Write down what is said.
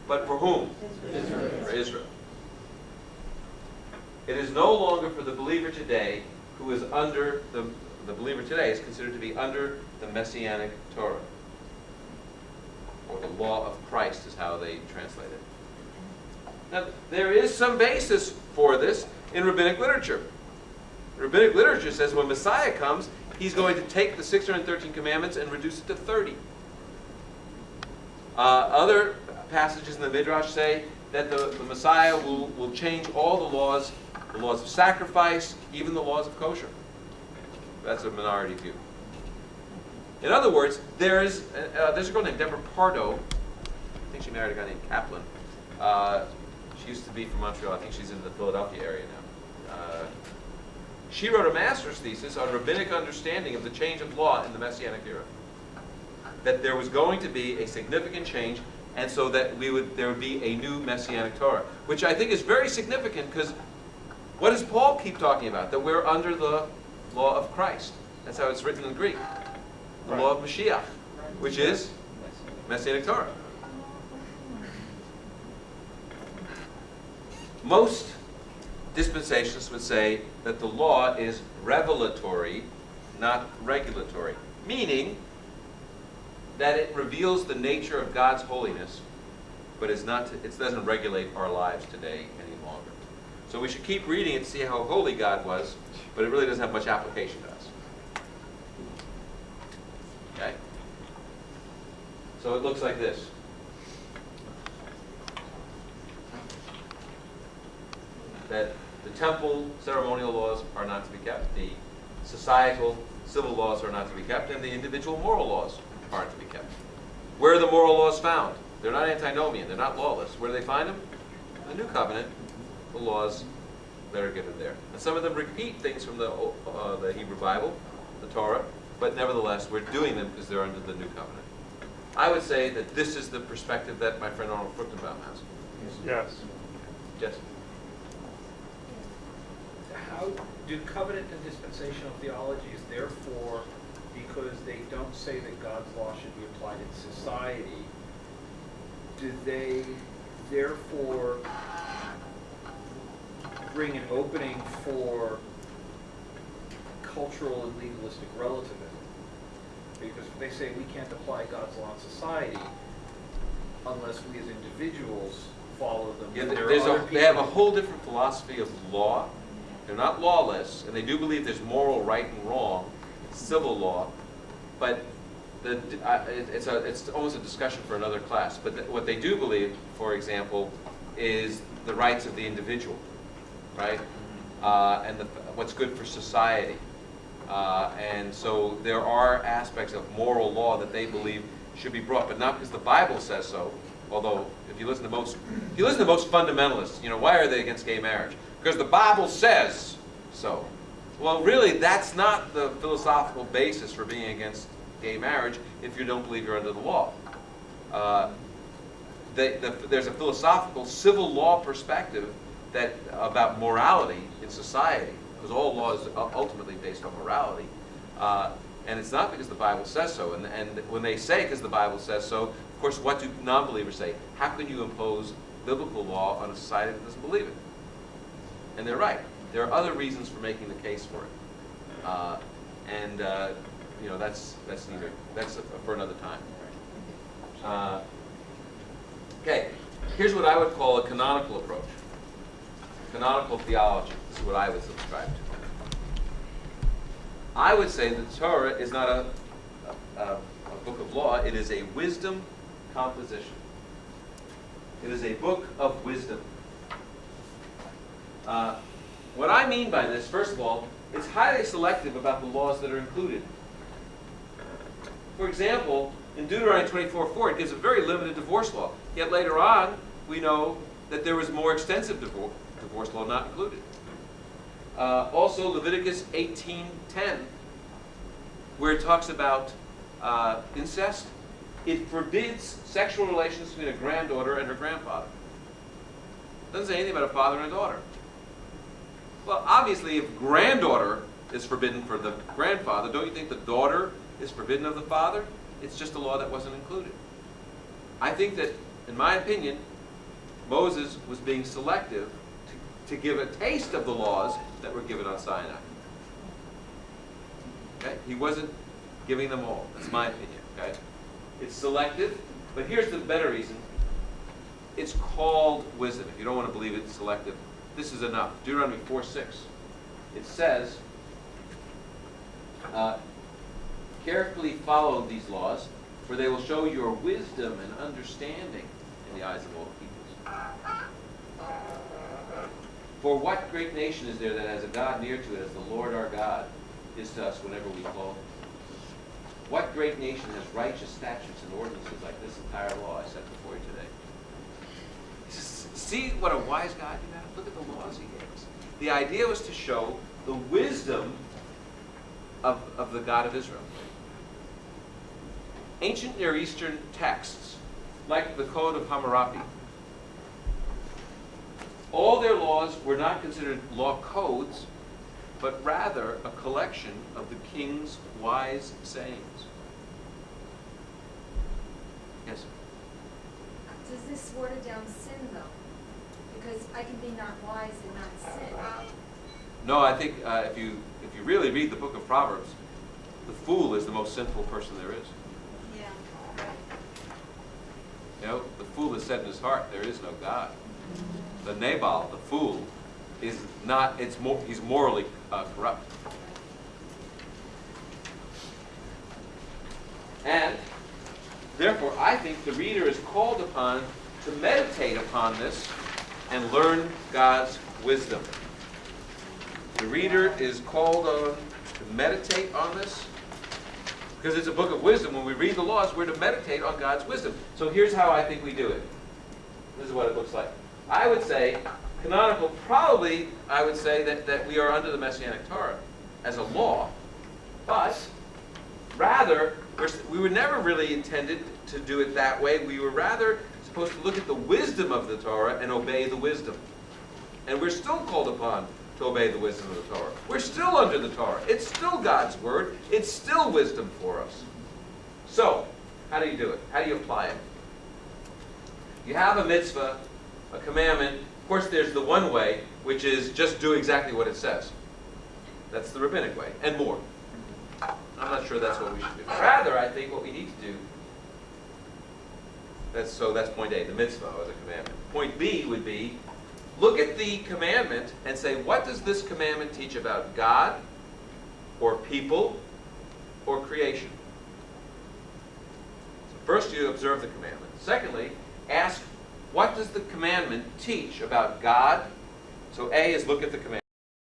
But for whom? Israel. For Israel. It is no longer for the believer today who is under the believer today is considered to be under the Messianic Torah. Or the law of Christ is how they translate it. Now, there is some basis for this in rabbinic literature. Rabbinic literature says when Messiah comes, he's going to take the 613 commandments and reduce it to 30. Other passages in the Midrash say that the Messiah will change all the laws of sacrifice, even the laws of kosher. That's a minority view. In other words, there's a girl named Deborah Pardo. I think she married a guy named Kaplan. She used to be from Montreal. I think she's in the Philadelphia area now. She wrote a master's thesis on rabbinic understanding of the change of law in the Messianic era. That there was going to be a significant change, and so that there would be a new Messianic Torah, which I think is very significant because what does Paul keep talking about? That we're under the law of Christ. That's how it's written in Greek. The law of Mashiach, which is Messianic Torah. Most dispensationalists would say that the law is revelatory, not regulatory, meaning that it reveals the nature of God's holiness, but it doesn't regulate our lives today any longer. So we should keep reading it to see how holy God was, but it really doesn't have much application to us. Okay? So it looks like this. That the temple ceremonial laws are not to be kept, the societal civil laws are not to be kept, and the individual moral laws aren't to be kept. Where are the moral laws found? They're not antinomian, they're not lawless. Where do they find them? In the New Covenant, the laws that are given there. And some of them repeat things from the Hebrew Bible, the Torah, but nevertheless, we're doing them because they're under the New Covenant. I would say that this is the perspective that my friend Arnold Fruchtenbaum has. Yes. Yes? How do covenant and dispensational theologies, therefore, because they don't say that God's law should be applied in society, do they therefore bring an opening for cultural and legalistic relativism? Because they say we can't apply God's law in society unless we as individuals follow them. Yeah, they have a whole different philosophy of law. They're not lawless, and they do believe there's moral right and wrong, civil law, but it's almost a discussion for another class. But what they do believe, for example, is the rights of the individual, right? And what's good for society. And so there are aspects of moral law that they believe should be brought, but not because the Bible says so. Although, if you listen to most fundamentalists, why are they against gay marriage? Because the Bible says so. Well, really, that's not the philosophical basis for being against gay marriage if you don't believe you're under the law. There's a philosophical civil law perspective about morality in society, because all law is ultimately based on morality. And it's not because the Bible says so. And when they say because the Bible says so, of course, what do non-believers say? How can you impose biblical law on a society that doesn't believe it? And they're right. There are other reasons for making the case for it. That's for another time. Okay, here's what I would call a canonical approach. Canonical theology. This is what I would subscribe to. I would say that the Torah is not a book of law. It is a wisdom composition. It is a book of wisdom. What I mean by this, first of all, it's highly selective about the laws that are included. For example, in Deuteronomy 24:4, it gives a very limited divorce law. Yet later on, we know that there was more extensive divorce law not included. Also, Leviticus 18:10, where it talks about incest, it forbids sexual relations between a granddaughter and her grandfather. It doesn't say anything about a father and a daughter. Well, obviously, if granddaughter is forbidden for the grandfather, don't you think the daughter is forbidden of the father? It's just a law that wasn't included. I think that, in my opinion, Moses was being selective to give a taste of the laws that were given on Sinai. Okay? He wasn't giving them all. That's my opinion. Okay? It's selective, but here's the better reason. It's called wisdom. If you don't want to believe it's selective, this is enough. Deuteronomy 4:6. It says, carefully follow these laws, for they will show your wisdom and understanding in the eyes of all peoples. For what great nation is there that has a God near to it as the Lord our God is to us whenever we call him? What great nation has righteous statutes and ordinances like this entire law I set before you today? See what a wise God you have? Look at the laws he gave us. The idea was to show the wisdom of the God of Israel. Ancient Near Eastern texts, like the Code of Hammurabi, all their laws were not considered law codes, but rather a collection of the king's wise sayings. Yes, sir? Does this water down sin, though? Because I can be not wise and not sin. No, I think if you really read the book of Proverbs, the fool is the most sinful person there is. Yeah. You know, the fool has said in his heart, there is no God. The Nabal, the fool, is not, he's morally corrupt. And therefore, I think the reader is called upon to meditate upon this and learn God's wisdom. The reader is called on to meditate on this because it's a book of wisdom. When we read the laws, we're to meditate on God's wisdom. So here's how I think we do it. This is what it looks like. I would say, canonical, probably I would say that we are under the Messianic Torah as a law, but rather, we were never really intended to do it that way. We were rather supposed to look at the wisdom of the Torah and obey the wisdom. And we're still called upon to obey the wisdom of the Torah. We're still under the Torah. It's still God's word. It's still wisdom for us. So, how do you do it? How do you apply it? You have a mitzvah, a commandment. Of course, there's the one way, which is just do exactly what it says. That's the rabbinic way, and more. I'm not sure that's what we should do. Rather, I think what we need to do, that's point A, the mitzvah or the commandment. Point B would be, look at the commandment and say, what does this commandment teach about God, or people, or creation? So first you observe the commandment. Secondly, ask, what does the commandment teach about God? So A is look at the commandment.